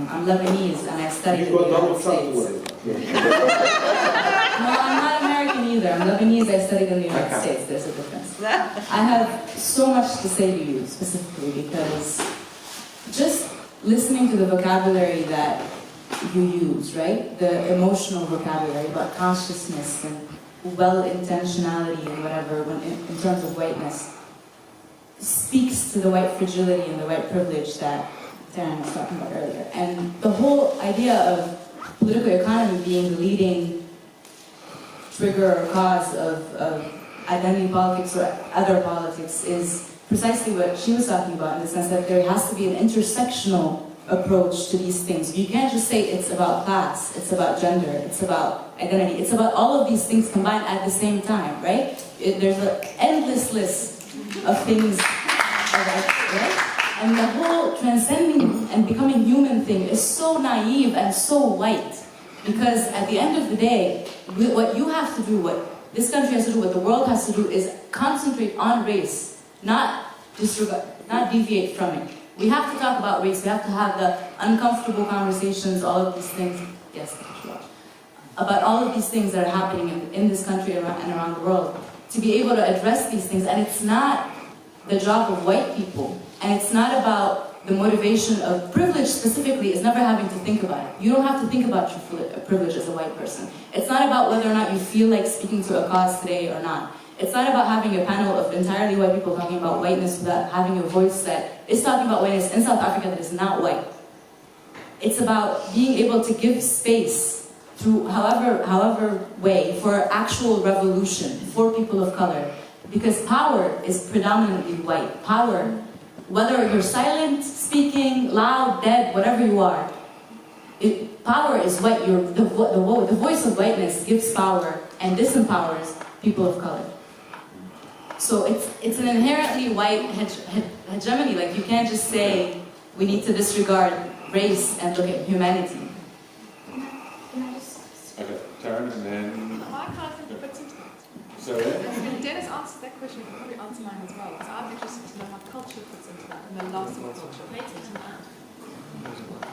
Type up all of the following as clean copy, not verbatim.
I'm Lebanese and I studied in You've the got United Donald Trump to States. worry about. No, I'm not American either. I'm Lebanese, I studied in the United States. There's a difference. I have so much to say to you specifically because just listening to the vocabulary that you use, right? The emotional vocabulary about consciousness and well-intentionality and whatever in terms of whiteness speaks to the white fragility and the white privilege that Tarryn was talking about earlier. And the whole idea of political economy being the leading trigger or cause of identity politics or other politics is precisely what she was talking about, in the sense that there has to be an intersectional approach to these things. You can't just say it's about class, it's about gender, it's about identity, it's about all of these things combined at the same time, right? There's an endless list of things, right? And the whole transcending and becoming human thing is so naive and so white, because at the end of the day, what you have to do, what this country has to do, what the world has to do, is concentrate on race, not disregard, not deviate from it. We have to talk about race, we have to have the uncomfortable conversations, all of these things, yes, about all of these things that are happening in this country and around the world, to be able to address these things. And it's not the job of white people, and it's not about the motivation of privilege specifically, is never having to think about it. You don't have to think about your privilege as a white person. It's not about whether or not you feel like speaking to a cause today or not. It's not about having a panel of entirely white people talking about whiteness without having a voice that is talking about whiteness in South Africa that is not white. It's about being able to give space through however way for actual revolution for people of color. Because power is predominantly white. Power, whether you're silent, speaking, loud, dead, whatever you are, power is white. The voice of whiteness gives power and disempowers people of color. So it's an inherently white hegemony. Like, you can't just say we need to disregard race and look at humanity. Okay, Tarryn, and then... I can't think of what's into that. Sorry? If Dennis answered that question, you can probably answer mine as well, because I'm interested to know how culture fits into that, and the loss of culture.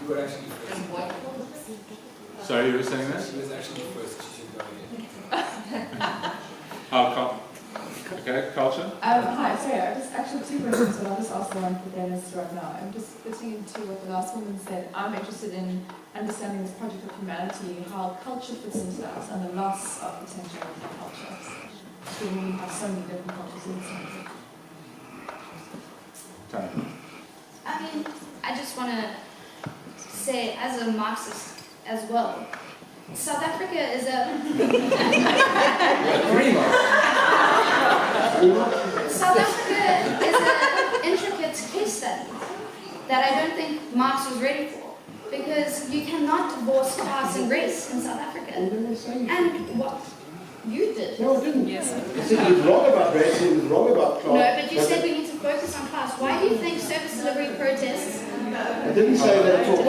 You were actually first. Sorry, you were saying that? She was actually first. She should go ahead. Okay, culture? Hi, sorry, I just actually two questions, but I'll just ask the one for Dennis right now. I'm just listening to what the last woman said. I'm interested in understanding this project of humanity, how culture fits into that, and the loss of potential of culture. When we have so many different cultures in this country. Tarryn. I mean, I just want to say, as a Marxist as well, South Africa is South Africa is an intricate case study that I don't think Marx was ready for, because you cannot divorce class and race in South Africa. And what you did. No, I didn't. Yes. I said he was wrong about race, he was wrong about class. No, but you said we need to focus on class. Why do you think service delivery protests? I didn't say that at all.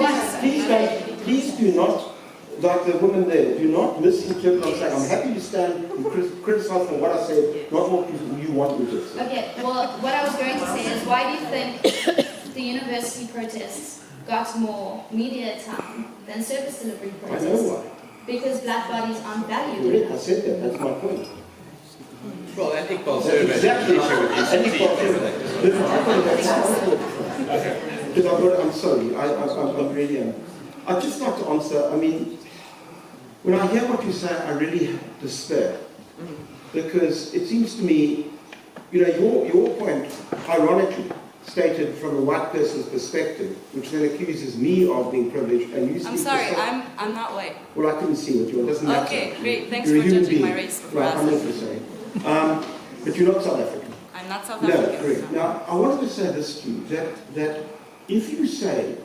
Please do not, like the woman there, do not misinterpret what I'm saying. I'm happy to stand and criticize for what I said, not what you want me to say. Okay, well, what I was going to say is, why do you think the university protests got more media time than service delivery I protests? know why. Because black bodies aren't valued Correct, I enough. said that, that's my point. Well, I think both That's service exactly and teacher would be I think I'm sorry, I really am. I'd just like to answer, I mean, when I hear what you say, I really despair. Because it seems to me, you know, your point, ironically, stated from a white person's perspective, which then accuses me of being privileged, and you speak I'm sorry, for some- I'm not white. Well, I couldn't see what you are, it doesn't matter. Okay, great, thanks You're a for human judging my being. race before Right, I'm asking. not saying. But you're not South African. I'm not South No, African. correct. Now, I wanted to say this to you, that if you say,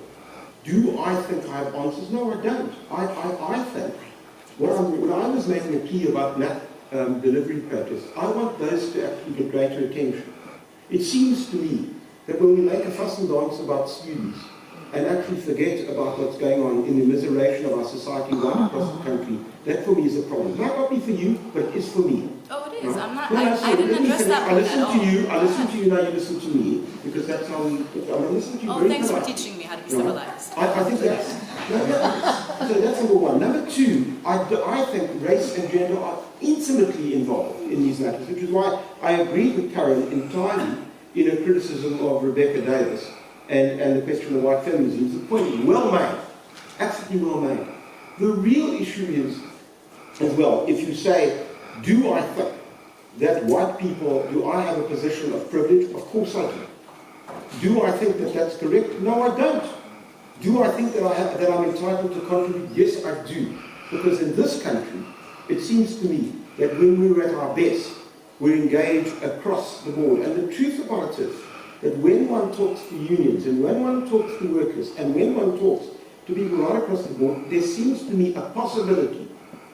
do I think I have answers? No, I don't. I think, when I was making a plea about black delivery protests, I want those to actually get greater attention. It seems to me that when we make a fuss and dance about students and actually forget about what's going on in the immiseration of our society right across the country, that for me is a problem. It might not be for you, but it is for me. Oh, it is. I'm not. No, I didn't address that I one listen at all. to you. I listen to you now. You listen to me because that's how we. I listen to you. Oh, very thanks for politely. teaching me how to be No, civilized. I think that's So that's number one. Number two, I think race and gender are intimately involved in these matters, which is why I agree with Tarryn entirely in her criticism of Rebecca Davis and the question of white feminism. It's a point well made, absolutely well made. The real issue is, as well, if you say, do I think that white people, do I have a position of privilege? Of course I do. Do I think that that's correct? No, I don't. Do I think that I'm entitled to contribute? Yes, I do. Because in this country, it seems to me that when we're at our best, we're engaged across the board. And the truth about it is that when one talks to unions, and when one talks to workers, and when one talks to people right across the board, there seems to me a possibility,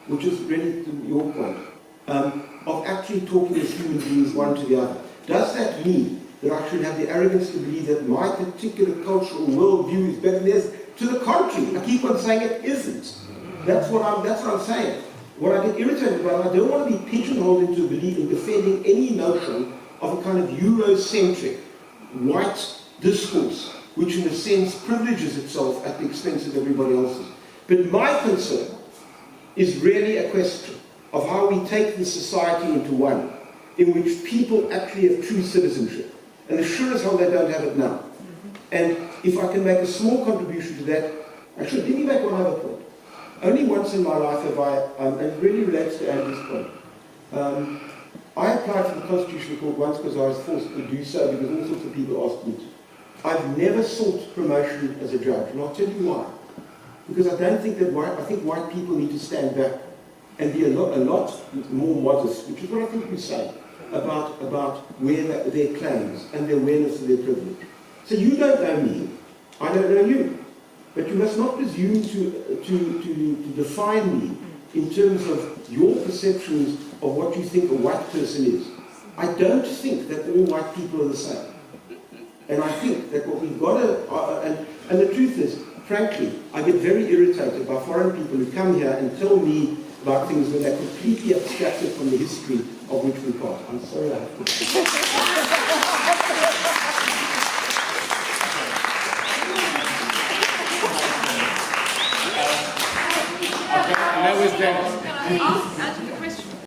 which is really to your point, of actually talking as human beings one to the other. Does that mean that I should have the arrogance to believe that my particular cultural worldview is better than theirs? To the contrary, I keep on saying it isn't. That's what I'm saying. What I get irritated about, I don't want to be pigeonholed into a belief in defending any notion of a kind of Eurocentric white discourse, which in a sense privileges itself at the expense of everybody else's. But my concern is really a question of how we take the society into one, in which people actually have true citizenship. And as sure as hell they don't have it now. And if I can make a small contribution to that, actually, let me make one other point. Only once in my life have I, and it really relates to Andy's point, I applied for the Constitutional Court once because I was forced to do so because all sorts of people asked me to. I've never sought promotion as a judge, and I'll tell you why. Because I don't think that I think white people need to stand back and be a lot more modest, which is what I think we say, about where their claims and the awareness of their privilege. So you don't know me, I don't know you. But you must not presume to define me in terms of your perceptions of what you think a white person is. I don't think that all white people are the same. And I think that what we've got to, and the truth is, frankly, I get very irritated by foreign people who come here and tell me about things when they're completely abstracted from the history of which we're part. I'm sorry I have to. And that was Dennis.